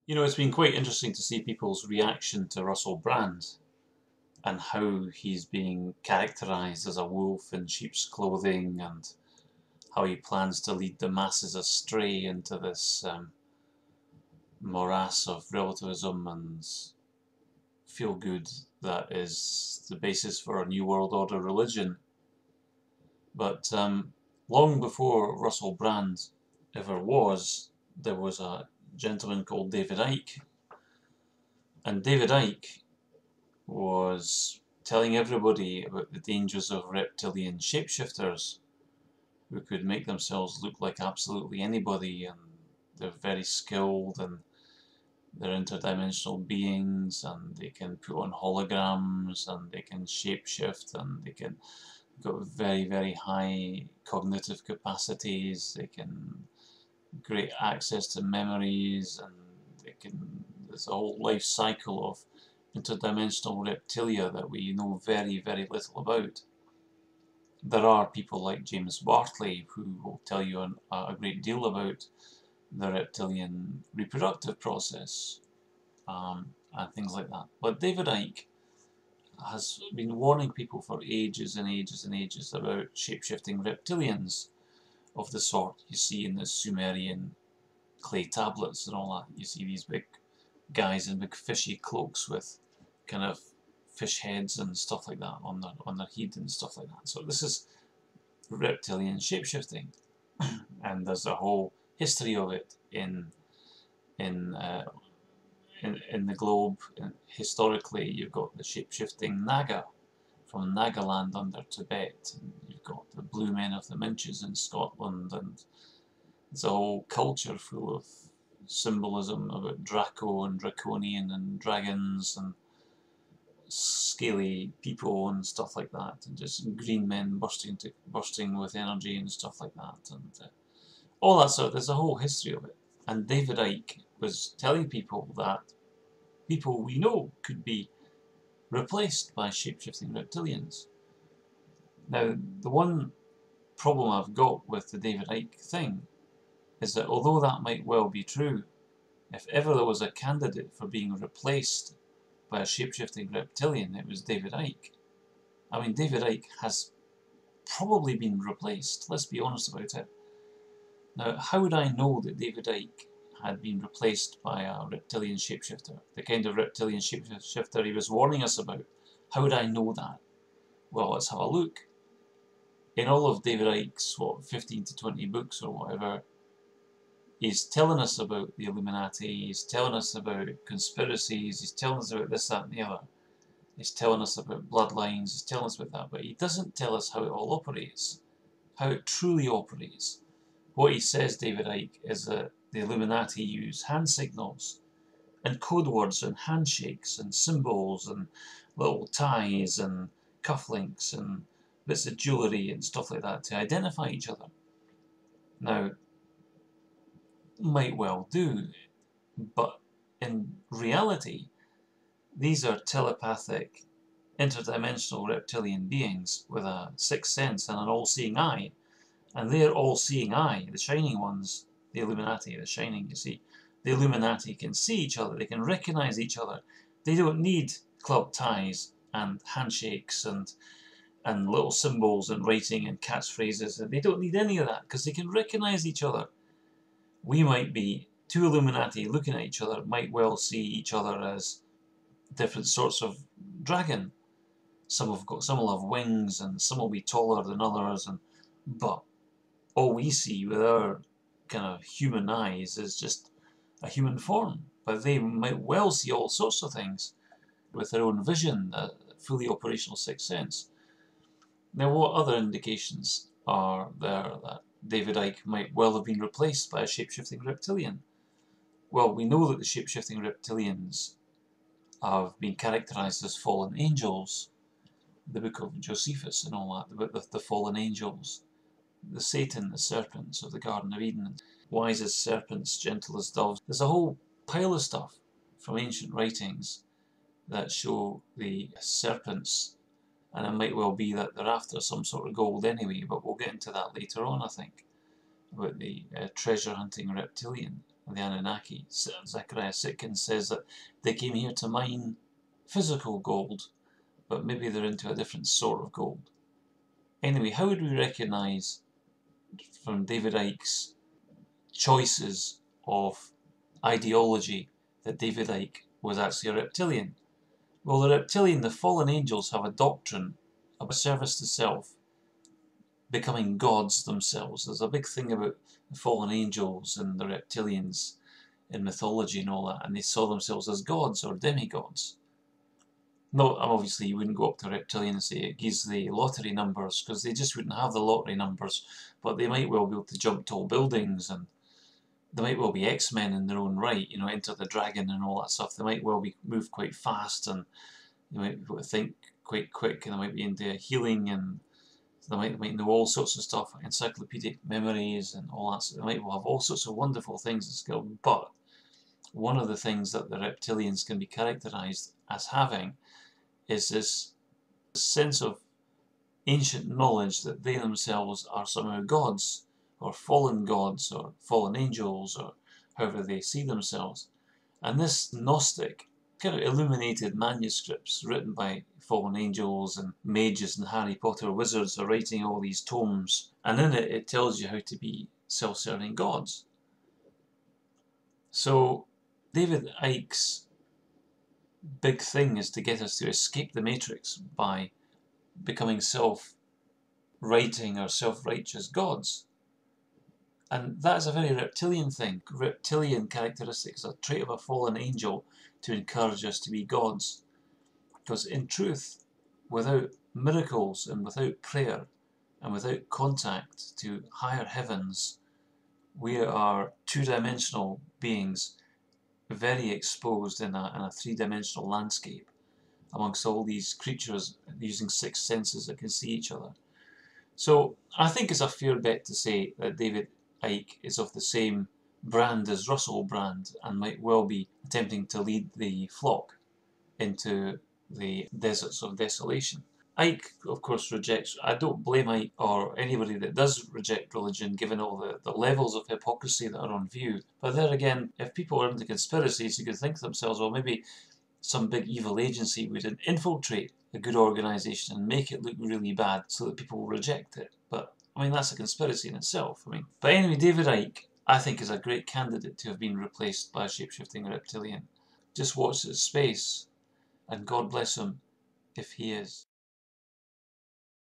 You know, it's been quite interesting to see people's reaction to Russell Brand and how he's being characterised as a wolf in sheep's clothing, and how he plans to lead the masses astray into this morass of relativism and feel good that is the basis for a New World Order religion. But long before Russell Brand ever was, there was a gentleman called David Icke, and David Icke was telling everybody about the dangers of reptilian shapeshifters who could make themselves look like absolutely anybody, and they're very skilled, and they're interdimensional beings, and they can put on holograms, and they can shapeshift, and they can got very, very high cognitive capacities, they can great access to memories, and they can, there's a whole life cycle of interdimensional reptilia that we know very, very little about. There are people like James Bartley who will tell you a great deal about the reptilian reproductive process, and things like that. But David Icke has been warning people for ages and ages and ages about shape-shifting reptilians of the sort you see in the Sumerian clay tablets and all that. You see these big guys in big fishy cloaks with kind of fish heads and stuff like that on their head and stuff like that. So this is reptilian shapeshifting, and there's a whole history of it in uh, in the globe. And historically, you've got the shapeshifting Naga from Nagaland under Tibet, and you've got the Blue Men of the Minches in Scotland, and it's a whole culture full of symbolism about Draco and Draconian and dragons and scaly people and stuff like that, and just green men bursting with energy and stuff like that, and all that sort. There's a whole history of it. And David Icke was telling people that people we know could be replaced by shape-shifting reptilians. Now, the one problem I've got with the David Icke thing is that although that might well be true, if ever there was a candidate for being replaced by a shape-shifting reptilian, it was David Icke. I mean, David Icke has probably been replaced, let's be honest about it. Now, how would I know that David Icke had been replaced by a reptilian shapeshifter, the kind of reptilian shapeshifter he was warning us about? How would I know that? Well, let's have a look. In all of David Icke's, 15 to 20 books or whatever, he's telling us about the Illuminati, he's telling us about conspiracies, he's telling us about this, that and the other. He's telling us about bloodlines, he's telling us about that, but he doesn't tell us how it all operates, how it truly operates. What he says, David Icke, is that the Illuminati use hand signals and code words and handshakes and symbols and little ties and cufflinks and bits of jewellery and stuff like that to identify each other. Now, might well do, but in reality, these are telepathic, interdimensional reptilian beings with a sixth sense and an all-seeing eye. And their all-seeing eye, the shining ones, the Illuminati, the shining, you see, the Illuminati can see each other, they can recognise each other. They don't need club ties and handshakes and little symbols and writing and catchphrases, and they don't need any of that because they can recognise each other. We might be two Illuminati looking at each other, might well see each other as different sorts of dragon. Some will have wings, and some will be taller than others, but all we see with our kind of human eyes is just a human form. But they might well see all sorts of things with their own vision, a fully operational sixth sense. Now, what other indications are there that David Icke might well have been replaced by a shape-shifting reptilian? Well, we know that the shape-shifting reptilians have been characterised as fallen angels. The book of Josephus and all that, about the fallen angels. The Satan, the serpents of the Garden of Eden, wise as serpents, gentle as doves. There's a whole pile of stuff from ancient writings that show the serpents, and it might well be that they're after some sort of gold anyway, but we'll get into that later on, I think, about the treasure hunting reptilian. the Anunnaki. Zechariah Sitchin says that they came here to mine physical gold, but maybe they're into a different sort of gold. Anyway, how would we recognise from David Icke's choices of ideology that David Icke was actually a reptilian? Well, the reptilian, the fallen angels, have a doctrine about service to self, becoming gods themselves. There's a big thing about the fallen angels and the reptilians in mythology and all that, and they saw themselves as gods or demigods. No, obviously you wouldn't go up to a reptilian and say it gives the lottery numbers, because they just wouldn't have the lottery numbers, but they might well be able to jump tall buildings, and they might well be X-Men in their own right, you know, Enter the Dragon and all that stuff. They might well be move quite fast, and they might be able to think quite quick, and they might be into healing, and they might know all sorts of stuff, encyclopedic memories and all that. So they might well have all sorts of wonderful things and skill, but one of the things that the reptilians can be characterized as having is this sense of ancient knowledge that they themselves are somehow gods, or fallen angels, or however they see themselves. And this Gnostic, kind of illuminated manuscripts written by fallen angels and mages and Harry Potter wizards are writing all these tomes, and in it it tells you how to be self-serving gods. So David Icke's big thing is to get us to escape the matrix by becoming self-writing or self-righteous gods. And that is a very reptilian thing. Reptilian characteristics, a trait of a fallen angel to encourage us to be gods. Because in truth, without miracles and without prayer and without contact to higher heavens, we are two-dimensional beings, very exposed in a three-dimensional landscape amongst all these creatures using six senses that can see each other. So I think it's a fair bet to say that David Icke is of the same brand as Russell Brand and might well be attempting to lead the flock into the deserts of desolation. Icke, of course, rejects. I don't blame Icke or anybody that does reject religion, given all the levels of hypocrisy that are on view. But there again, if people are into conspiracies, you could think to themselves, well, maybe some big evil agency would infiltrate a good organisation and make it look really bad so that people will reject it. But, I mean, that's a conspiracy in itself. But anyway, David Icke, I think, is a great candidate to have been replaced by a shape-shifting reptilian. Just watch his space, and God bless him if he is.